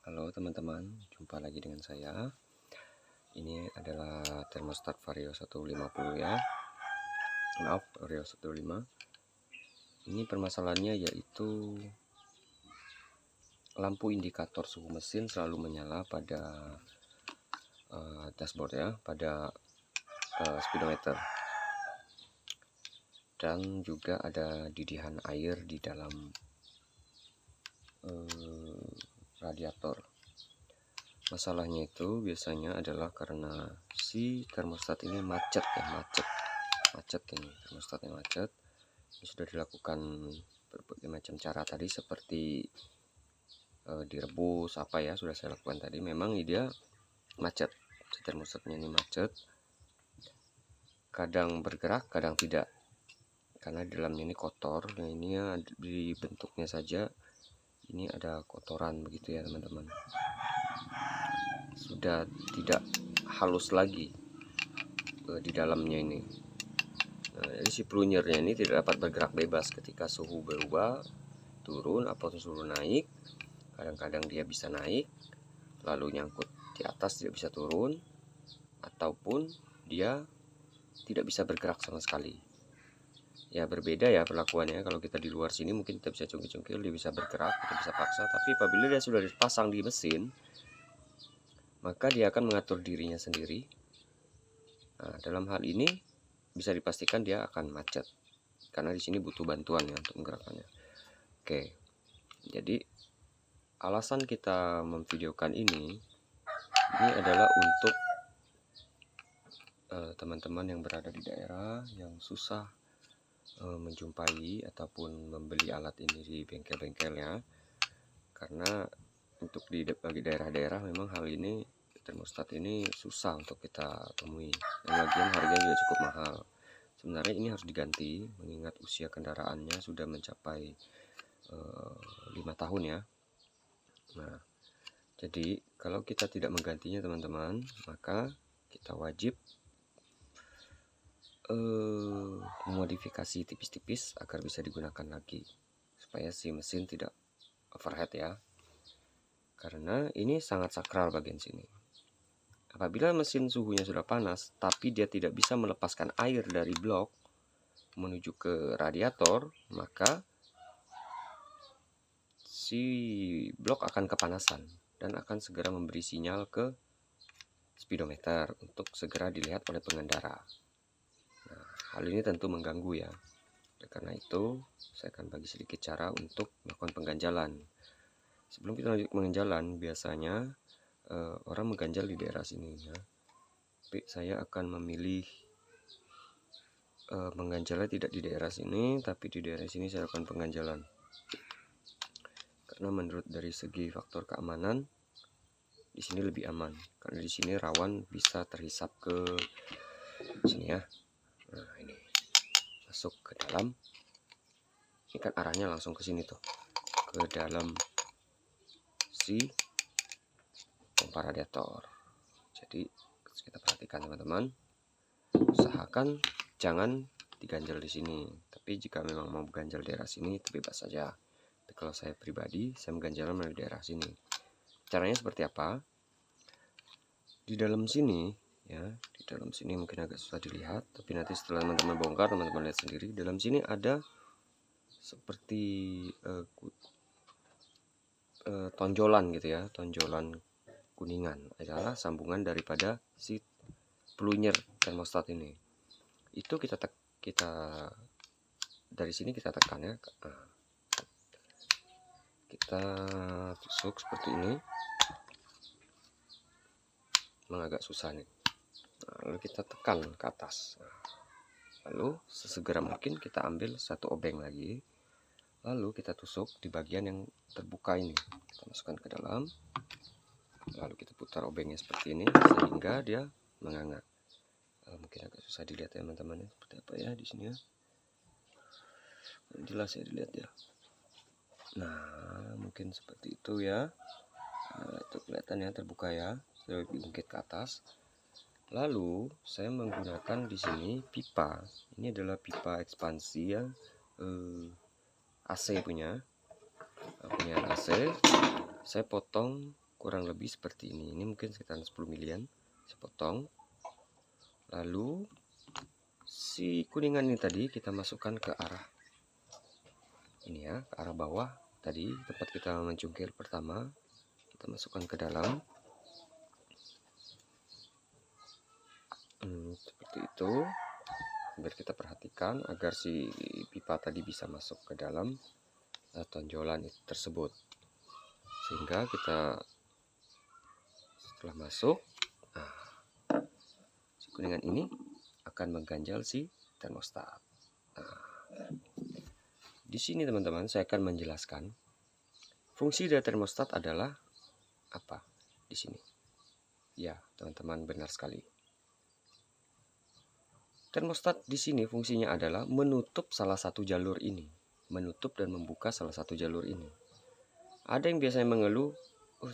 Halo teman-teman, jumpa lagi dengan saya. Ini adalah termostat Vario 150 ya. Maaf, Vario 15. Ini permasalahannya yaitu lampu indikator suhu mesin selalu menyala pada dashboard ya, pada speedometer. Dan juga ada didihan air di dalam radiator. Masalahnya itu biasanya adalah karena si termostat ini macet ini, termostatnya macet. Ini sudah dilakukan berbagai macam cara tadi, seperti direbus apa ya, sudah saya lakukan tadi. Memang dia macet, si termostatnya ini macet, kadang bergerak kadang tidak, karena di dalamnya ini kotor. Nah, ini ya, di bentuknya saja ini ada kotoran begitu ya teman-teman, sudah tidak halus lagi di dalamnya ini. Nah, jadi si plunyernya ini tidak dapat bergerak bebas ketika suhu berubah, turun atau suhu naik. Kadang-kadang dia bisa naik lalu nyangkut di atas, tidak bisa turun, ataupun dia tidak bisa bergerak sama sekali. Ya berbeda ya perlakuannya. Kalau kita di luar sini mungkin kita bisa cungkil-cungkil, dia bisa bergerak, kita bisa paksa. Tapi apabila dia sudah dipasang di mesin, maka dia akan mengatur dirinya sendiri. Nah, dalam hal ini bisa dipastikan dia akan macet, karena di sini butuh bantuan ya untuk menggerakkannya. Oke, jadi alasan kita memvideokan ini adalah untuk teman-teman yang berada di daerah yang susah menjumpai ataupun membeli alat ini di bengkel-bengkel ya. Karena untuk bagi daerah-daerah memang hal ini, termostat ini susah untuk kita temui, dan lagian harganya juga cukup mahal. Sebenarnya ini harus diganti mengingat usia kendaraannya sudah mencapai 5 tahun ya. Nah, jadi kalau kita tidak menggantinya teman-teman, maka kita wajib memodifikasi tipis-tipis agar bisa digunakan lagi, supaya si mesin tidak overheat ya. Karena ini sangat sakral bagian sini. Apabila mesin suhunya sudah panas tapi dia tidak bisa melepaskan air dari blok menuju ke radiator, maka si blok akan kepanasan dan akan segera memberi sinyal ke speedometer untuk segera dilihat oleh pengendara. Nah, hal ini tentu mengganggu ya. Karena itu saya akan bagi sedikit cara untuk melakukan pengganjalan. Sebelum kita lanjut pengganjalan, biasanya orang mengganjal di daerah sini ya. Tapi saya akan memilih mengganjalnya tidak di daerah sini, tapi di daerah sini saya akan pengganjalan. Karena menurut dari segi faktor keamanan, di sini lebih aman, karena di sini rawan bisa terhisap ke sini ya. Nah, ini masuk ke dalam. Ini kan arahnya langsung ke sini tuh, ke dalam si pompa radiator. Jadi kita perhatikan teman-teman, usahakan jangan diganjal di sini. Tapi jika memang mau ganjal daerah sini, itu bebas saja. Tapi kalau saya pribadi, saya mengganjal melalui daerah sini. Caranya seperti apa? Di dalam sini ya, di dalam sini mungkin agak susah dilihat, tapi nanti setelah teman-teman bongkar, teman-teman lihat sendiri. Dalam sini ada seperti tonjolan gitu ya, tonjolan kuningan adalah sambungan daripada si plunyer termostat ini. Itu kita dari sini kita tekan ya. Nah, kita tusuk seperti ini. Memang agak susah nih. Nah, lalu kita tekan ke atas. Nah, lalu sesegera mungkin kita ambil satu obeng lagi. Lalu kita tusuk di bagian yang terbuka ini. Kita masukkan ke dalam. Lalu kita putar obengnya seperti ini sehingga dia menganga. Mungkin agak susah dilihat ya teman-teman, seperti apa ya di sini ya. Jelas ya dilihat ya. Nah, mungkin seperti itu ya. Nah, itu kelihatan ya, terbuka ya. Saya ungkit ke atas. Lalu saya menggunakan di sini pipa. Ini adalah pipa ekspansi ya, AC punya AC. Saya potong kurang lebih seperti ini mungkin sekitar 10 milian. Saya potong, lalu si kuningan ini tadi kita masukkan ke arah ini ya, ke arah bawah tadi tempat kita mencungkil pertama, kita masukkan ke dalam seperti itu, biar kita perhatikan agar si pipa tadi bisa masuk ke dalam tonjolan tersebut, sehingga kita setelah masuk, si kuningan ini akan mengganjal si termostat. Di sini teman-teman saya akan menjelaskan fungsi dari termostat adalah apa di sini. Ya, teman-teman benar sekali. Termostat di sini fungsinya adalah menutup salah satu jalur ini, menutup dan membuka salah satu jalur ini. Ada yang biasanya mengeluh,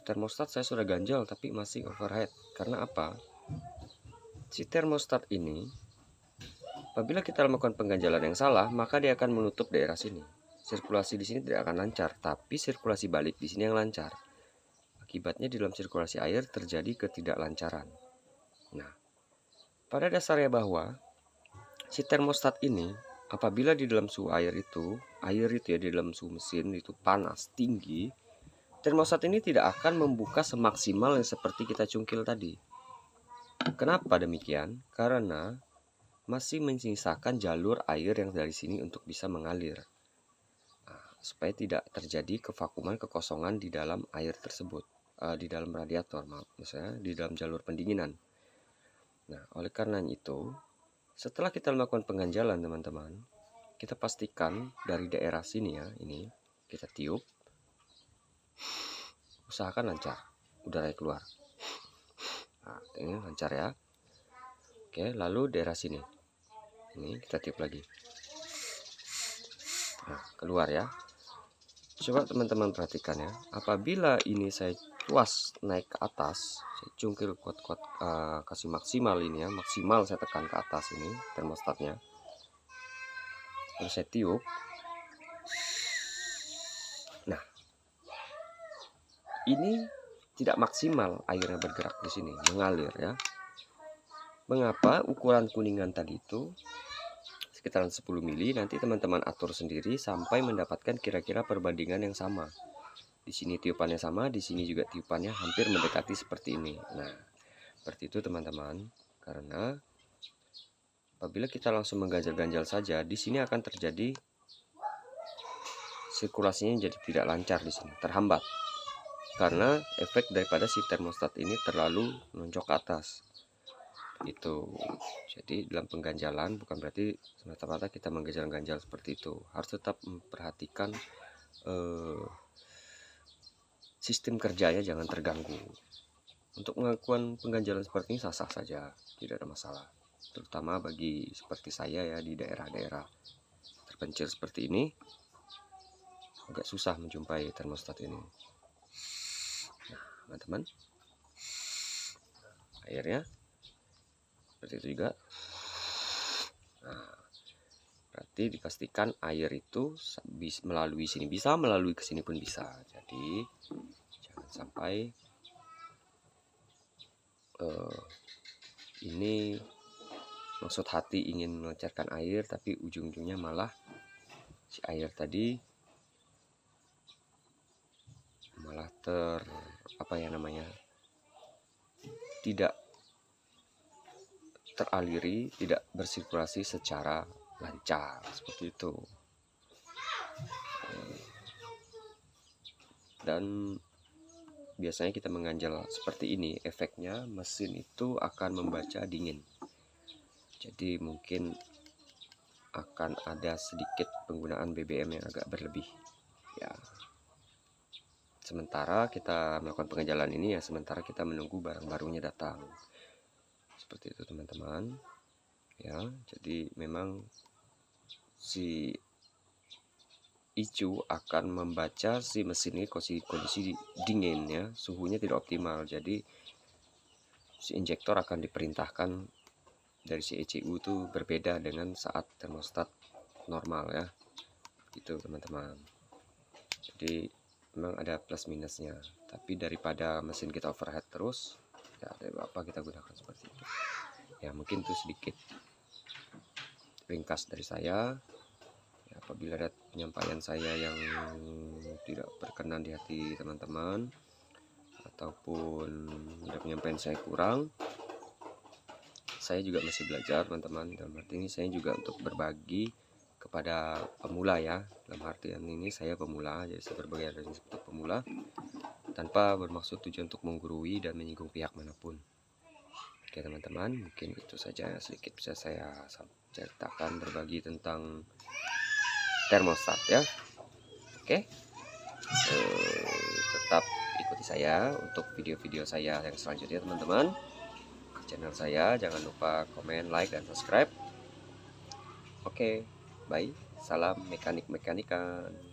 termostat saya sudah ganjal tapi masih overhead. Karena apa? Si termostat ini, apabila kita melakukan pengganjalan yang salah, maka dia akan menutup daerah sini. Sirkulasi di sini tidak akan lancar, tapi sirkulasi balik di sini yang lancar. Akibatnya di dalam sirkulasi air terjadi ketidaklancaran. Nah, pada dasarnya bahwa si termostat ini, apabila di dalam suhu air itu ya di dalam suhu mesin itu panas tinggi, termostat ini tidak akan membuka semaksimal yang seperti kita cungkil tadi. Kenapa demikian? Karena masih menyisakan jalur air yang dari sini untuk bisa mengalir, supaya tidak terjadi kevakuman, kekosongan di dalam air tersebut, di dalam radiator, misalnya di dalam jalur pendinginan. Nah, oleh karena itu, setelah kita melakukan pengganjalan teman-teman, kita pastikan dari daerah sini ya, ini kita tiup, usahakan lancar, udaranya keluar. Nah, ini lancar ya. Oke, lalu daerah sini, ini kita tiup lagi. Nah, keluar ya. Coba teman-teman perhatikan ya, apabila ini saya tuas naik ke atas, saya cungkil kuat-kuat, kasih maksimal ini ya, maksimal saya tekan ke atas ini termostatnya, lalu saya tiup. Nah, ini tidak maksimal airnya bergerak di sini, mengalir ya. Mengapa? Ukuran kuningan tadi itu sekitaran 10 mili, nanti teman-teman atur sendiri sampai mendapatkan kira-kira perbandingan yang sama. Di sini tiupannya sama, di sini juga tiupannya hampir mendekati seperti ini. Nah, seperti itu teman-teman. Karena apabila kita langsung mengganjal-ganjal saja, di sini akan terjadi sirkulasinya jadi tidak lancar di sini, terhambat. Karena efek daripada si termostat ini terlalu menonjok ke atas. Itu. Jadi dalam pengganjalan bukan berarti semata-mata kita mengganjal-ganjal seperti itu. Harus tetap memperhatikan sistem kerjanya jangan terganggu. Untuk melakukan pengganjalan seperti ini sah-sah saja, tidak ada masalah. Terutama bagi seperti saya ya di daerah-daerah terpencil seperti ini, agak susah menjumpai termostat ini. Nah, teman-teman, airnya seperti itu juga. Nah, berarti dipastikan air itu melalui sini bisa, melalui ke sini pun bisa. Jadi jangan sampai ini maksud hati ingin melancarkan air, tapi ujung-ujungnya malah si air tadi malah tidak teraliri, tidak bersirkulasi secara lancar seperti itu. Dan biasanya kita mengganjal seperti ini, efeknya mesin itu akan membaca dingin. Jadi mungkin akan ada sedikit penggunaan BBM yang agak berlebih ya. Sementara kita melakukan pengganjalan ini ya, sementara kita menunggu barang barunya datang. Seperti itu teman-teman ya. Jadi memang si ECU akan membaca si mesin ini kondisi dingin ya, suhunya tidak optimal. Jadi si injektor akan diperintahkan dari si ECU itu berbeda dengan saat termostat normal ya. Itu teman-teman. Jadi memang ada plus minusnya, tapi daripada mesin kita overheat terus, ya dari apa kita gunakan seperti itu. Ya mungkin itu sedikit ringkas dari saya. Ya, apabila ada penyampaian saya yang tidak berkenan di hati teman-teman, ataupun ada penyampaian saya kurang, saya juga masih belajar teman-teman. Dalam arti ini saya juga untuk berbagi kepada pemula ya. Dalam artian ini saya pemula, jadi saya berbagi dari untuk pemula tanpa bermaksud tujuan untuk menggurui dan menyinggung pihak manapun. Oke teman-teman, mungkin itu saja sedikit bisa saya ceritakan, berbagi tentang termostat ya. Oke, tetap ikuti saya untuk video-video saya yang selanjutnya teman-teman. Channel saya jangan lupa komen, like, dan subscribe. Oke, bye. Salam mekanik-mekanikan.